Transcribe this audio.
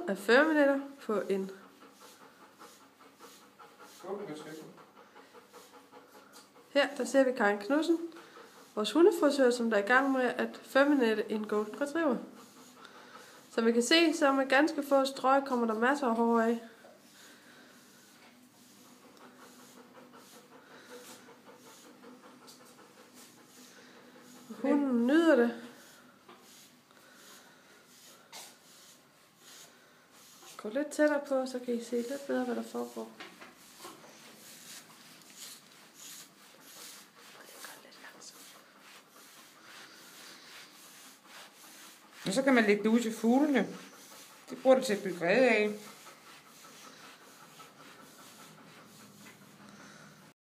af 40 minutter på en her, der ser vi Karin Knudsen, vores hundefrisør, som der er i gang med at feminate en golden retriever. Som vi kan se, så med ganske få strøg kommer der masser af hår af. Hunden nyder det. Gå lidt tættere på, så kan I se lidt bedre, hvad der foregår. Og så kan man lægge det ud til fuglene. Det bruger det til at bygge rede af.